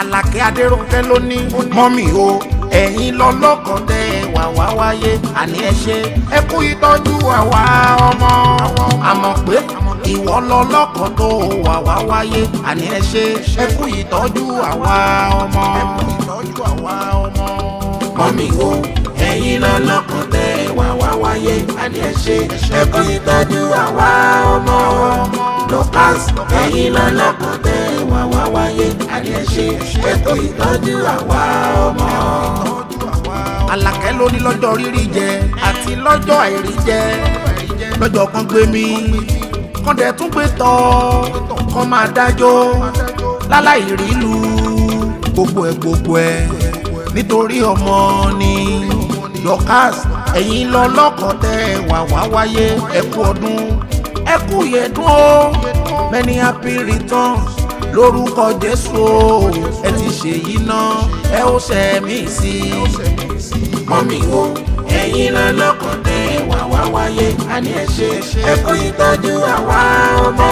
Alake Aderonke ló ní mọ́mì o ẹ̀yin lọ́lọ́kọ̀ tẹ́ wà wá wáyé àní ẹ ṣé ẹ kú ìtọ́jú àwa ọmọ àmọ́ pé ìwọ lọ́lọ́kọ̀ tó wà wá wáyé àní ẹ ṣé ẹ kú ìtọ́jú àwa ọmọ mọ́mì o ẹ̀yin lọ́lọ́kọ̀ tẹ́ wà wá wáyé àní ẹ ṣé ẹ kú ìtọ́jú àwa ọmọ Dorcas ẹ̀yin lọ́lọ́kọ̀ tẹ́ wà wá wáyé àní ẹ ṣé ẹ kú ìtọ́jú àwa ọmọ. Alake ló ní lọ́jọ́ rírí jẹ àti lọ́jọ́ àìrí jẹ lọ́jọ́ kan gbé mi kán dẹ̀ tún gbé tọ́ kán máa dájọ́ láláì rí lu gbogbo ẹ̀ nítorí ọmọ ni Dorcas ẹ̀yin lọ́lọ́kọ̀ tẹ́ wà wá wáyé ẹ kú ọdún ẹ kú yẹ̀dún o many happy returns lórúkọ Jésù o ẹ ti ṣèyí náà ẹ ó ṣe mí sí mọ́mì o ẹ̀yin lọ́lọ́kọ̀ tẹ́ wà wá wáyé àní ẹ ṣé ẹ kú ìtọ́jú àwa ọmọ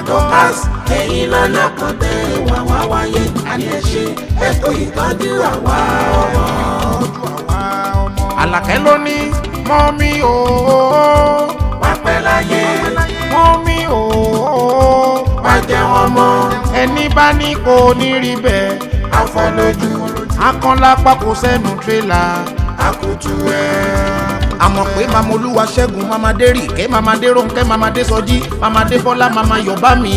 Dorcas ẹ̀yin lọ́lọ́kọ̀ tẹ́ wà wá wáyé àní ẹ ṣé ẹ kú ìtọ́jú àwa ọmọ. Alake ló ní mọ́mì o wá pẹ́ láyé mọ́mì o wá jẹ́ wọn mọ́ ẹni bá ní kò ní rí bẹ́ẹ̀ afọlójú akànlápá kò sẹ́nu tírélà àkùtù ẹ̀. àmọ́ pé mama olúwa ṣẹ́gun mama Dérìkẹ́ mama Dérónkẹ́ mama Désọjí mama Débọ́lá mama Yọ̀bámi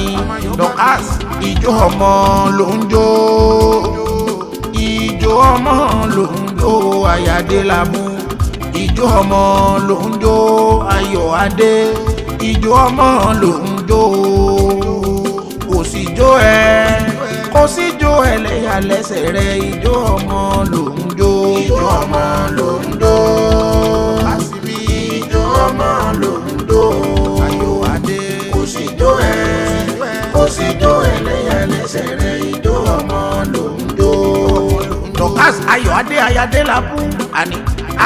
Dorcas ìjó ọmọ ló ń jó ìjó ọmọ ló ń jó Ayáde Lábú ìjó ọmọ ló ń jó Ayọ̀ Adé ìjó ọmọ ló ń jó kò sí jó kò sí jó ẹlẹ́yà lẹ́sẹ̀ rẹ̀ ìjó ọmọ ló ń jó ìjó ọmọ ló ń jó àsìbí ìjó ọmọ ló ń jó Ayọ̀ Adé kò sí jó kò sí jó ẹlẹ́yà lẹ́sẹ̀ rẹ̀ ìjó ọmọ ló ń jó. Dorcas Ayọ̀ Adé Ayáde Lábú àní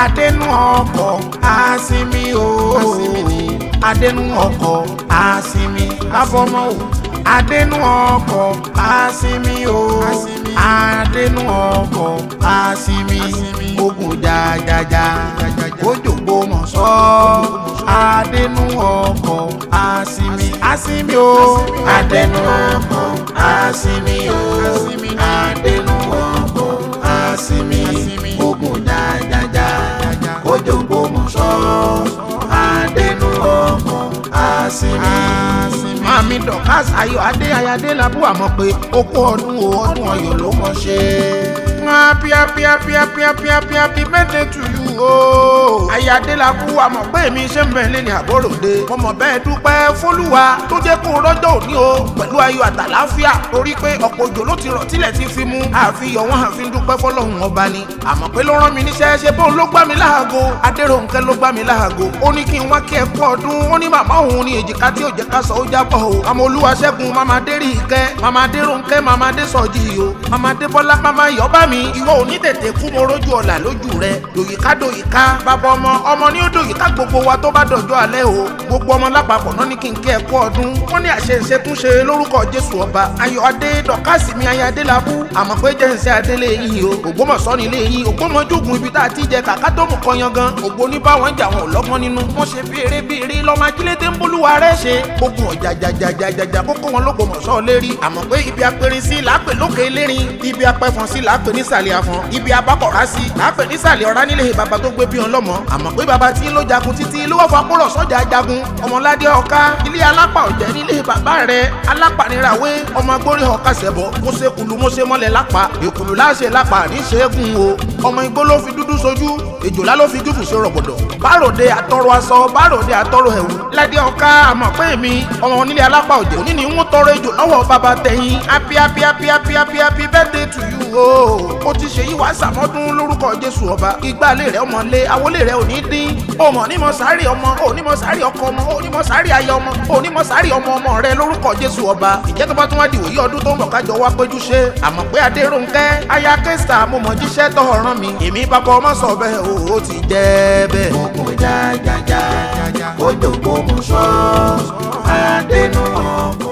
adẹnu ọkọ̀ àsìmí o adẹnu ọkọ̀ àsìmí káfọ́mọ́ o adẹnu ọkọ̀ àsìmí o adẹnu ọkọ̀ àsìmí ogun jajaja OGBOMOSHO adẹnu ọkọ̀ àsìmí o adẹnu ọkọ̀ àsìmí o adẹnu ọkọ̀ àsìmí ogun jajaja OGBOMOSHO adẹnu ọkọ̀ àsìmí. Mami Dorcas Ayọ̀ Adé Ayáde Lábú àmọ́ pé ó kú ọdún o ọdún Ọ̀yọ́ ló mọ̀ ṣe. Happy birthday to you o. Ayáde Lábú àmọ́ pé èmi ṣe ń bẹ̀rẹ̀ ní àbọ̀ròde. Mo mọ̀ bẹ́ẹ̀ dúpẹ́ f'Olúwa tó jẹ́ kó rọ́jọ́ òní o pẹ̀lú ayọ̀ àtàláfíà torí pé ọ̀pọ̀ òjò ló ti rọ̀ tílẹ̀ ti fi mú. Àfihàn wọn àfi ń dúpẹ́ f'Ọlọ́run ọba ni. Àmọ́ pé ló rán mi níṣẹ́ ṣe bóun ló gbá mi láago. Adérónkẹ́ ló gbá mi láago. Ó ní kí n wá kí ẹ kú ọdún. Ó ní màmá òun ní èjìká tí ò jẹ́ ká sọ ó jábọ̀ o. Àmọ́ olúwa ṣẹ́gun mama Dérìkẹ́ mama Dérónkẹ́ mama Désọjí o. Mama Débọ́lá mama Yọ̀bámi ìwọ ò ní tètè kú mo rójú ọ̀la lójú rẹ. Dòyìká Babaomo ọmọ ní ó dòyìká gbogbo wa tó bá dọ̀jọ́ alẹ́ o. Gbogbo ọmọ lápapọ̀ náà ní kí n kí ẹ kú ọdún. Wọ́n ní àṣẹ tún ṣe lórúkọ Jésù ọba. Ayọ̀ Adé Dorcas mi Ayáde Lábú àmọ́ pé jẹ́nsẹ́ adélé yìí o. Ògbómọ̀ṣọ́ nílé yìí Ògbómọ̀jógun ibi tá a ti jẹ kàkà tó mú kọyan gan. Ògbó ní báwọn jà wọn ò lọ́gbọ́n nínú. Wọ́n ṣe béèrè lọ́mọ ajílété ń bólúwa rẹ̀ ṣe. Ogun ọ̀jàjàjàjàjà kókó wọn l'Ògbómọ̀ṣọ́ lérí. Àmọ́ pé ibi apẹ̀rin sí làápẹ̀ lókè lérin. Ibi apẹ̀fọ̀n sí làápẹ̀ nísàlẹ̀ àfọ̀n. Ibi abákọ̀rá sí làápẹ̀ nísàlẹ̀ ọ̀rá nílé bàbá tó gbé bí wọn lọ́mọ. Àmọ́ pé bàbá tí ló jagun títí ló wọ́n fa kúrò sọ́jà jagun. Ọmọládé ọ̀ká ilé alápá ọ̀jẹ̀ nílé bàbá rẹ̀ alápàníràwé ọmọ agbórí ọ̀ká sẹ̀bọ̀ kó ṣe kùlù mo ṣe mọ́lẹ̀ lápá èkùlù láṣẹ lápá ní ṣẹ́gun o. Ọmọ igbó ló fi dúdú sojú èjòlá ló fi dúdú ṣe rọ̀gbọ̀dọ̀. Báròde àtọrọ aṣọ báròde àtọrọ ẹ̀wù. Ládé ọ̀ká àmọ́ pé mi ọmọ onílé alápá ọ̀jẹ̀ òní ni ń tọrọ ejò lọ́wọ́ bàbá tẹ̀yìn. Happy birthday to you o. Ó ti ṣe yíwá sàmọ́dún lórúkọ Jésù ọba. Ìgbàlè rẹ̀ ọmọ lé awolé rẹ̀ ò ní dín. Ọmọ ní mọ sáré ọmọ òní mọ sáré ọkọ ọmọ òní mọ sáré aya ọmọ òní mọ sáré ọmọ rẹ̀ lórúkọ Jésù ọba. Ìjẹ́ tó bá tún wá di òye ọdún tó ń bọ̀ kájọ wá péjú ṣe. Àmọ́ pé Adérónkẹ́ aya kaystar mo mọ̀ jíṣẹ́ tó rán mi. Èmi Babaomo sọ bẹ́ẹ̀ o ó ti jẹ́ bẹ́ẹ̀. Ogun jajaja OGBOMOSHO adẹnu ọkọ̀.